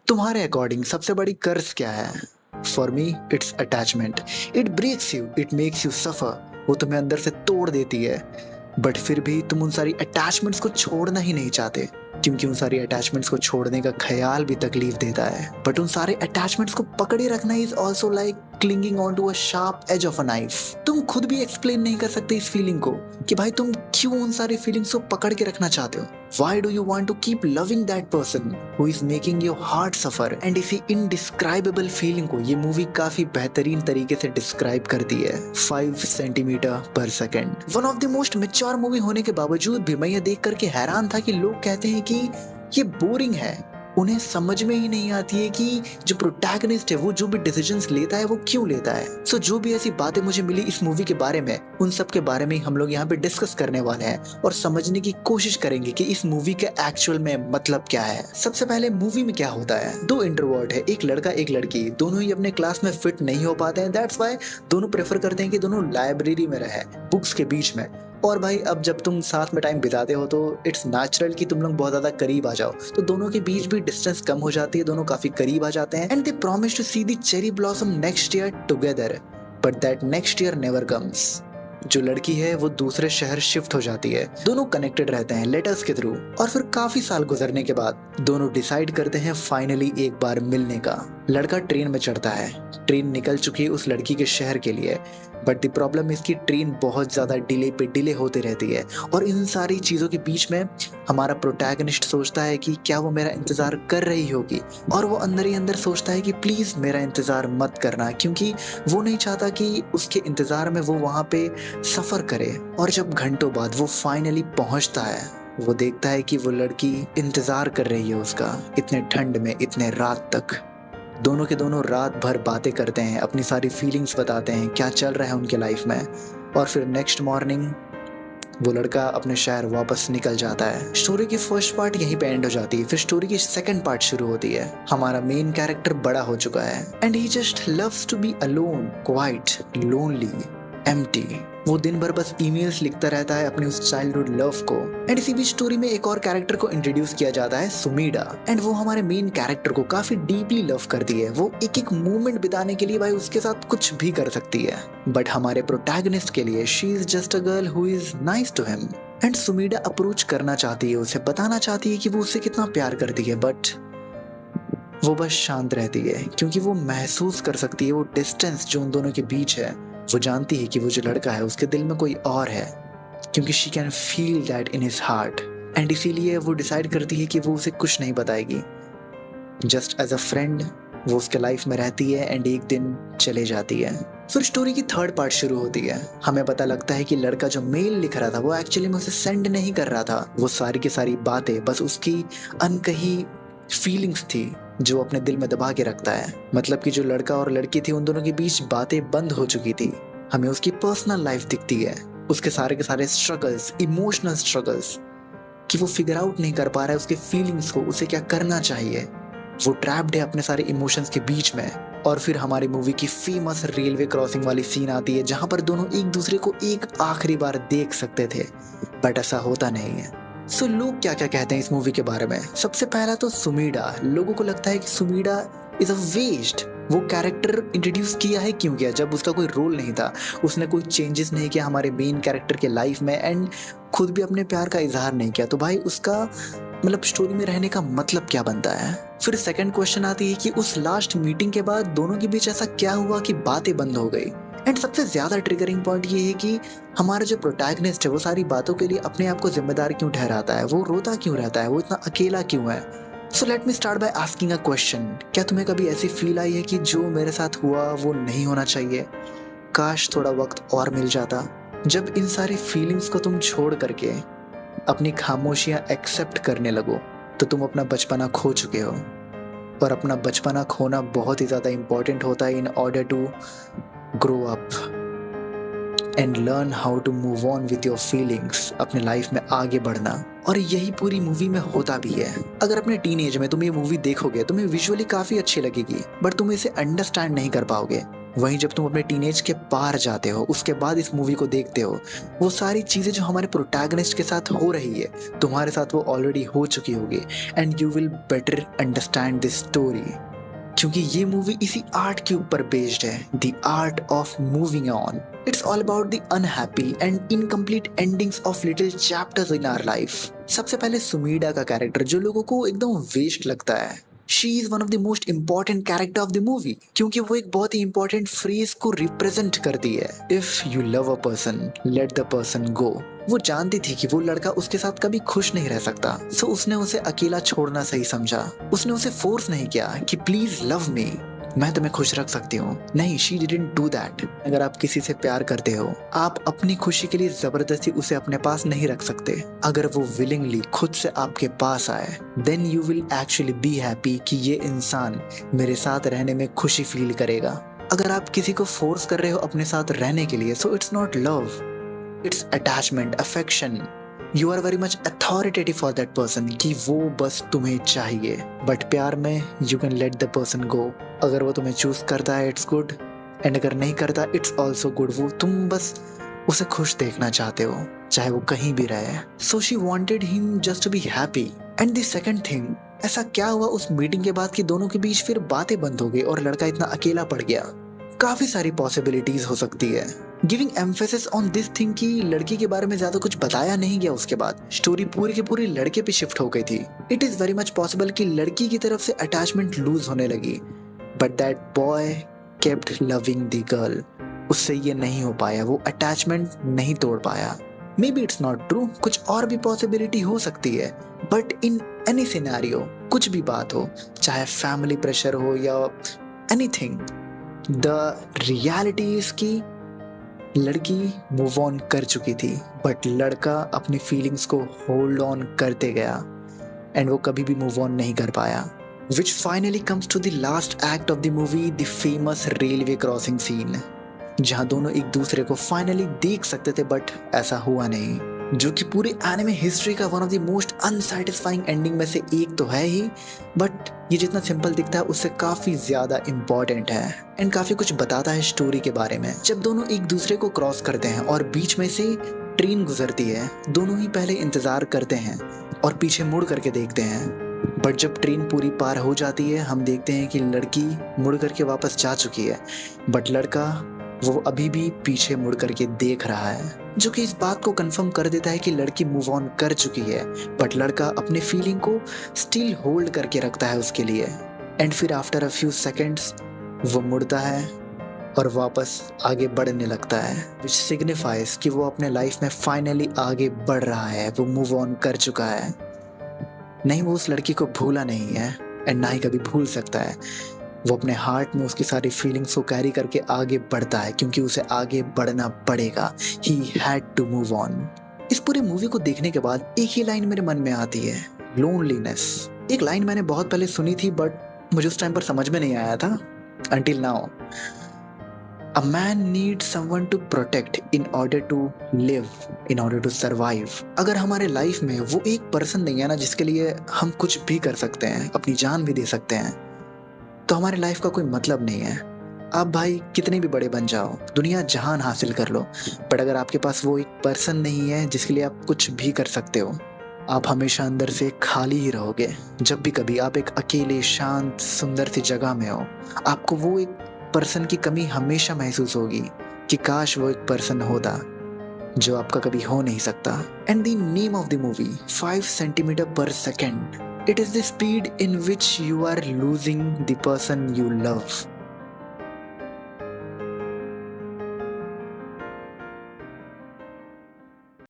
तुम्हारे अकॉर्डिंग सबसे बड़ी कर्ज क्या है? For me it's attachment. It breaks you, it makes you suffer. वो तुम्हें अंदर से तोड़ देती है, बट फिर भी तुम उन सारी अटैचमेंट्स को छोड़ना ही नहीं चाहते, क्योंकि उन सारी अटैचमेंट्स को छोड़ने का ख्याल भी तकलीफ देता है। बट उन सारे अटैचमेंट्स को पकड़े रखना is also like clinging on to a sharp edge of a knife. तुम खुद भी एक्सप्लेन नहीं कर सकते इस फीलिंग को कि भाई तुम क्यों उन सारी फीलिंग्स को पकड़ के रखना चाहते हो। Why do you want to keep loving that person who is making your heart suffer? And इसी indescribable feeling को ये मूवी काफी बेहतरीन तरीके से डिस्क्राइब करती है। 5 सेंटीमीटर पर second. One of the most mature movie होने के बावजूद भी मैं ये देख करके हैरान था कि लोग कहते हैं कि ये बोरिंग है। उन्हें समझ में ही नहीं आती है कि जो प्रोटैगनिस्ट है वो जो भी डिसीजंस लेता है वो क्यों लेता है। सो जो भी ऐसी बातें मुझे मिली इस मूवी के बारे में, उन सब के बारे में हम लोग यहाँ पे डिस्कस करने वाले हैं और समझने की कोशिश करेंगे कि इस मूवी का एक्चुअल में मतलब क्या है। सबसे पहले मूवी में क्या होता है, दो इंट्रोवर्ट है, एक लड़का एक लड़की, दोनों ही अपने क्लास में फिट नहीं हो पाते हैं। दैट्स व्हाई दोनों प्रेफर करते हैं कि दोनों लाइब्रेरी में रहे, बुक्स के बीच में। और भाई अब जब तुम साथ में टाइम बिताते हो तो इट्स नेचुरल कि तुम लोग बहुत ज्यादा करीब आ जाओ, तो दोनों के बीच भी डिस्टेंस कम हो जाती है, दोनों काफी करीब आ जाते हैं। And they promise to see the cherry blossom next year together, but that next year never comes. जो लड़की है वो दूसरे शहर शिफ्ट हो जाती है, दोनों कनेक्टेड रहते हैं लेटर्स के थ्रू, और फिर काफी साल गुजरने के बाद दोनों डिसाइड करते हैं फाइनली एक बार मिलने का। लड़का ट्रेन में चढ़ता है, ट्रेन निकल चुकी है उस लड़की के शहर के लिए, बट द प्रॉब्लम इसकी ट्रेन बहुत ज्यादा डिले पे डिले होती रहती है। और इन सारी चीजों के बीच में हमारा प्रोटैगनिस्ट सोचता है कि क्या वो मेरा इंतजार कर रही होगी, और वो अंदर ही अंदर सोचता है कि प्लीज मेरा इंतजार मत करना, क्योंकि वो नहीं चाहता कि उसके इंतजार में वो वहां पे सफर करे। और जब घंटों बाद वो फाइनली पहुंचता है, वो देखता है कि वो लड़की इंतजार कर रही है उसका, इतने ठंड में इतने रात तक। दोनों के दोनों रात भर बातें करते हैं, अपनी सारी फीलिंग्स बताते हैं, क्या चल रहा है उनके लाइफ में। और फिर नेक्स्ट मॉर्निंग वो लड़का अपने शहर वापस निकल जाता है। स्टोरी की फर्स्ट पार्ट यहीं पे एंड हो जाती है, फिर स्टोरी की सेकंड पार्ट शुरू होती है। हमारा मेन कैरेक्टर बड़ा हो चुका है and he just loves to be alone, quiet, lonely, empty. वो दिन भर बस ईमेल्स लिखता रहता है अपनी उस चाइल्डहुड लव को। एंड इसी बीच स्टोरी में एक और कैरेक्टर को इंट्रोड्यूस किया जाता है, सुमीडा। एंड वो हमारे मेन कैरेक्टर को काफी डीपली लव करती है, वो एक एक मोमेंट बिताने के लिए भाई उसके साथ कुछ भी कर सकती है। बट हमारे प्रोटैगनिस्ट के लिए she is just a girl who is nice to him. And Sumida approach करना चाहती है, उसे बताना चाहती है कि वो उससे कितना प्यार करती है, बट वो बस शांत रहती है, क्योंकि वो महसूस कर सकती है वो डिस्टेंस जो उन दोनों के बीच है। वो जानती है कि वो जो लड़का है उसके दिल में कोई और है, क्योंकि she can feel that in his heart. And इसीलिए वो डिसाइड करती है कि वो उसे कुछ नहीं बताएगी, जस्ट एज अ फ्रेंड वो उसके लाइफ में रहती है एंड एक दिन चले जाती है। फिर स्टोरी की थर्ड पार्ट शुरू होती है। हमें पता लगता है कि लड़का जो मेल लिख रहा था वो एक्चुअली में उसे सेंड नहीं कर रहा था, वो सारी की सारी बातें बस उसकी अनकही फीलिंग्स थी जो अपने दिल में दबा के रखता है। मतलब कि जो लड़का और लड़की थी उन दोनों के बीच बातें बंद हो चुकी थी। हमें उसकी पर्सनल लाइफ दिखती है, उसके सारे के सारे स्ट्रगल्स, इमोशनल स्ट्रगल्स, कि वो फिगर आउट नहीं कर पा रहा है उसके फीलिंग्स को, उसे क्या करना चाहिए। वो ट्रैप्ड है अपने सारे इमोशंस के बीच में। और फिर हमारी मूवी की फेमस रेलवे क्रॉसिंग वाली सीन आती है, जहां पर दोनों एक दूसरे को एक आखिरी बार देख सकते थे, बट ऐसा होता नहीं है। सो लोग क्या क्या कहते हैं इस मूवी के बारे में। सबसे पहला तो सुमीडा, लोगों को लगता है कि सुमीडा इज अ वेस्ट। वो कैरेक्टर इंट्रोड्यूस किया है क्यों किया, जब उसका कोई रोल नहीं था, उसने कोई चेंजेस नहीं किया हमारे मेन कैरेक्टर के लाइफ में, एंड खुद भी अपने प्यार का इजहार नहीं किया, तो भाई उसका मतलब स्टोरी में रहने का मतलब क्या बनता है। फिर सेकंड क्वेश्चन आती है कि उस लास्ट मीटिंग के बाद दोनों के बीच ऐसा क्या हुआ कि बातें बंद हो गई। एंड सबसे ज्यादा ट्रिगरिंग पॉइंट ये है कि हमारा जो प्रोटैगनिस्ट है वो सारी बातों के लिए अपने आप को जिम्मेदार क्यों ठहराता है, वो रोता क्यों रहता है, वो इतना अकेला क्यों है। So let me start by asking a question. क्या तुम्हें कभी ऐसी फील आई है कि जो मेरे साथ हुआ वो नहीं होना चाहिए, काश थोड़ा वक्त और मिल जाता। जब इन सारी फीलिंग्स को तुम छोड़ करके अपनी खामोशियां एक्सेप्ट करने लगो तो तुम अपना बचपना खो चुके हो। और अपना बचपना खोना बहुत ही ज्यादा इंपॉर्टेंट होता है in order to grow up and learn how to move on with your feelings, अपने लाइफ में आगे बढ़ना। और यही पूरी मूवी में होता भी है। अगर अपने टीन एज में तुम ये मूवी देखोगे तुम्हें विजुअली काफी अच्छी लगेगी, बट तुम इसे अंडरस्टैंड नहीं कर पाओगे। वहीं जब तुम अपने टीनेज के पार जाते हो, उसके बाद इस मूवी को देखते हो, वो सारी चीजें जो हमारे प्रोटैगनिस्ट के साथ हो रही है तुम्हारे साथ वो ऑलरेडी हो चुकी होगी, and you will better understand this story. क्योंकि ये मूवी इसी आर्ट के ऊपर बेस्ड है, the art of moving on. It's all about the unhappy and incomplete endings of little chapters in our life. सबसे पहले सुमीडा का कैरेक्टर जो लोगों को एकदम वेस्ट लगता है, she is one of the most important character of the movie, क्योंकि वो एक बहुत ही इंपॉर्टेंट फ्रेज को रिप्रेजेंट करती है, if you love a person late the person गो। वो जानती थी कि वो लड़का उसके साथ कभी खुश नहीं रह सकता, सो उसने उसे अकेला छोड़ना सही समझा। उसने उसे फोर्स नहीं किया कि प्लीज लव मी, मैं तुम्हें खुश रख सकती हूँ। नहीं, शी डिडंट डू दैट। अगर आप किसी से प्यार करते हो, आप अपनी खुशी के लिए जबरदस्ती उसे अपने पास नहीं रख सकते। अगर वो विलिंगली खुद से आपके पास आए, then you will actually be happy कि ये इंसान मेरे साथ रहने में खुशी फील करेगा। अगर आप किसी को फोर्स कर रहे हो अपने साथ रहने के लिए, so it's not love, it's attachment, affection. You are very much authoritative for that person कि वो बस तुम्हें चाहिए। बट प्यार में you can let the person go. अगर वो तुम्हें चूज करता है इट्स गुड, एंड अगर नहीं करता इट्स ऑल्सो गुड। वो तुम बस उसे खुश देखना चाहते हो, चाहे वो कहीं भी रहे। So she wanted him just to be happy. And the second thing, ऐसा क्या हुआ उस मीटिंग के बाद कि दोनों के बीच फिर बातें बंद हो गई और लड़का इतना अकेला पड़ गया। काफी सारी पॉसिबिलिटीज हो सकती है। Giving emphasis on this thing कि लड़की के बारे में ज्यादा कुछ बताया नहीं गया, उसके बाद स्टोरी पूरी की पूरी लड़के पे शिफ्ट हो गई थी। It is very much possible कि लड़की की तरफ से अटैचमेंट लूज होने लगी, but that boy kept loving the girl. उससे ये नहीं हो पाया, वो अटैचमेंट नहीं तोड़ पाया। May be it's not true, कुछ और भी पॉसिबिलिटी हो सकती है, बट इन एनी सिनेरियो, कुछ भी बात हो, चाहे फैमिली प्रेशर हो या एनीथिंग, द रियलिटी इज कि लड़की मूव ऑन कर चुकी थी, बट लड़का अपनी फीलिंग्स को होल्ड ऑन करते गया, एंड वो कभी भी मूव ऑन नहीं कर पाया। Which finally comes to the last act of the movie, the famous railway crossing scene, जहां दोनों एक दूसरे को फाइनली देख सकते थे, बट ऐसा हुआ नहीं, जो कि पूरे एनिमे हिस्ट्री का one of the most unsatisfying ending में से एक तो है ही, बट ये जितना सिंपल दिखता है उससे काफी ज्यादा इंपॉर्टेंट है, एंड काफी कुछ बताता है स्टोरी के बारे में। जब दोनों एक दूसरे को क्रॉस करते हैं और बीच में से ट्रेन गुजरती है, दोनों ही पहले इंतजार करते हैं और पीछे मुड़ करके देखते हैं, बट जब ट्रेन पूरी पार हो जाती है, हम देखते हैं कि लड़की मुड़ करके वापस जा चुकी है, बट लड़का वो अभी भी पीछे मुड़ करके देख रहा है, जो कि इस बात को कंफर्म कर देता है कि लड़की मूव ऑन कर चुकी है, बट लड़का अपने फीलिंग को स्टिल होल्ड करके रखता है उसके लिए। एंड फिर आफ्टर अ फ्यू सेकेंड्स वो मुड़ता है और वापस आगे बढ़ने लगता है, विच सिग्निफाइज कि वो अपने लाइफ में फाइनली आगे बढ़ रहा है, वो मूव ऑन कर चुका है। नहीं, वो उस लड़की को भूला नहीं है, एंड ना ही कभी भूल सकता है। वो अपने हार्ट में उसकी सारी फीलिंग्स को कैरी करके आगे बढ़ता है, क्योंकि उसे आगे बढ़ना पड़ेगा। He had to move on. इस पूरी मूवी को देखने के बाद एक ही लाइन मेरे मन में आती है, लोनलीनेस। एक लाइन मैंने बहुत पहले सुनी थी, बट मुझे उस टाइम पर समझ में नहीं आया था until now. A man needs someone to protect in order to live, in order to survive. अगर हमारे लाइफ में वो एक पर्सन नहीं है ना जिसके लिए हम कुछ भी कर सकते हैं, अपनी जान भी दे सकते हैं, तो हमारे लाइफ का कोई मतलब नहीं है। आप भाई कितने भी बड़े बन जाओ, दुनिया जहान हासिल कर लो, बट अगर आपके पास वो एक पर्सन नहीं है जिसके लिए आप कुछ भी कर सकते हो, आप हमेशा अंदर से खाली ही रहोगे। जब भी कभी आप एक अकेले शांत सुंदर सी जगह में हो, आपको वो एक पर्सन की कमी हमेशा महसूस होगी कि काश वो एक पर्सन होता, जो आपका कभी हो नहीं सकता। And the name of the movie 5 centimetre पर second, it is the speed in which you are losing the person you love.